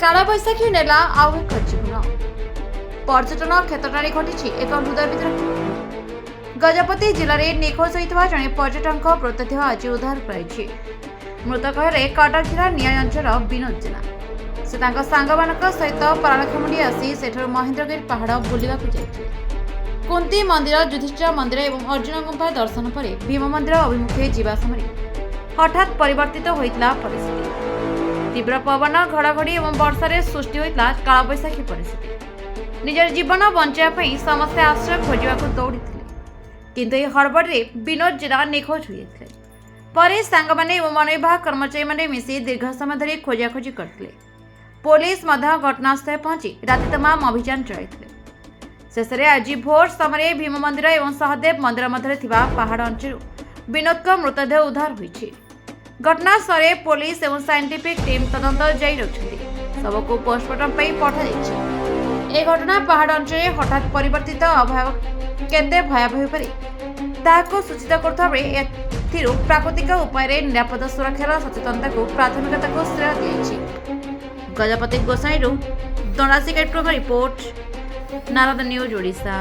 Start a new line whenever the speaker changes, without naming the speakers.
କାଳବୈଶାଖୀ ନେଲା ଆଉ ଏକ ଜୀବନ। ପର୍ଯ୍ୟଟନ କ୍ଷେତ୍ରରେ ଘଟିଛି ଏକ ହୃଦୟ ବିଦାରକ। ଗଜପତି ଜିଲ୍ଲାରେ ନିଖୋଜ ହୋଇଥିବା ଜଣେ ପର୍ଯ୍ୟଟକଙ୍କ ମୃତଦେହ ଆଜି ଉଦ୍ଧାର କରାଯାଇଛି। ମୃତକ ହେଲେ କଟକ ଜିଲ୍ଲା ନିଆଳି ଅଞ୍ଚଳର ବିନୋଦ ଜେନା। ସେ ତାଙ୍କ ସାଙ୍ଗମାନଙ୍କ ସହିତ ପାରଳାଖେମୁଣ୍ଡି ଆସି ସେଠାରୁ ମହେନ୍ଦ୍ରଗିରି ପାହାଡ଼ ବୁଲିବାକୁ ଯାଇଥିଲେ। କୁନ୍ତୀ ମନ୍ଦିର, ଯୁଧିଷ୍ଠିର ମନ୍ଦିର ଏବଂ ଅର୍ଜୁନ ଗୁମ୍ଫା ଦର୍ଶନ ପରେ ଭୀମ ମନ୍ଦିର ଅଭିମୁଖେ ଯିବା ସମୟରେ ହଠାତ୍ ପରିବର୍ତ୍ତିତ ହୋଇଥିଲା ପରିସ୍ଥିତି। ତୀବ୍ର ପବନ, ଘଡ଼ଘଡ଼ି ଏବଂ ବର୍ଷାରେ ସୃଷ୍ଟି ହୋଇଥିଲା କାଳବୈଶାଖୀ ପରିସ୍ଥିତି। ନିଜର ଜୀବନ ବଞ୍ଚାଇବା ପାଇଁ ସମସ୍ତେ ଆଶ୍ରୟ ଖୋଜିବାକୁ ଦୌଡ଼ିଥିଲେ, କିନ୍ତୁ ଏହି ହଡ଼ବଡ଼ରେ ବିନୋଦ ଜେନା ନିଖୋଜ ହୋଇଯାଇଥିଲେ। ପରେ ସାଙ୍ଗମାନେ ଏବଂ ବନ ବିଭାଗ କର୍ମଚାରୀମାନେ ମିଶି ଦୀର୍ଘ ସମୟ ଧରି ଖୋଜାଖୋଜି କରିଥିଲେ। ପୋଲିସ ମଧ୍ୟ ଘଟଣାସ୍ଥଳରେ ପହଞ୍ଚି ରାତି ତମାମ ଅଭିଯାନ ଚଳାଇଥିଲେ। ଶେଷରେ ଆଜି ଭୋର ସମୟରେ ଭୀମ ମନ୍ଦିର ଏବଂ ସହଦେବ ମନ୍ଦିର ମଧ୍ୟରେ ଥିବା ପାହାଡ଼ ଅଞ୍ଚଳରୁ ବିନୋଦଙ୍କ ମୃତଦେହ ଉଦ୍ଧାର ହୋଇଛି। ଘଟଣାସ୍ଥଳରେ ପୋଲିସ ଏବଂ ସାଇଣ୍ଟିଫିକ୍ ଟିମ୍ ତଦନ୍ତ ଜାରି ରଖିଛନ୍ତି। ଶବକୁ ପୋଷ୍ଟମର୍ଟମ ପାଇଁ ପଠାଯାଇଛି। ଏହି ଘଟଣା ପାହାଡ଼ ଅଞ୍ଚଳରେ ହଠାତ୍ ପରିବର୍ତ୍ତିତ ଆବହାଓ୍ୟା କେତେ ଭୟାବହ ହୋଇପାରେ ତାହାକୁ ସୂଚିତ କରୁଥିବା ବେଳେ ଏଥିରୁ ପ୍ରାକୃତିକ ଉପାୟରେ ନିରାପଦ ସୁରକ୍ଷାର ସଚେତନତାକୁ ପ୍ରାଥମିକତାକୁ ଶ୍ରେୟ ଦିଆଯାଇଛି। ଗଜପତି ଗୋସାଇଁରୁ ଦଣ୍ଡାଶିକାରୀଙ୍କ ରିପୋର୍ଟ, ନାରଦ ନ୍ୟୁଜ୍ ଓଡ଼ିଶା।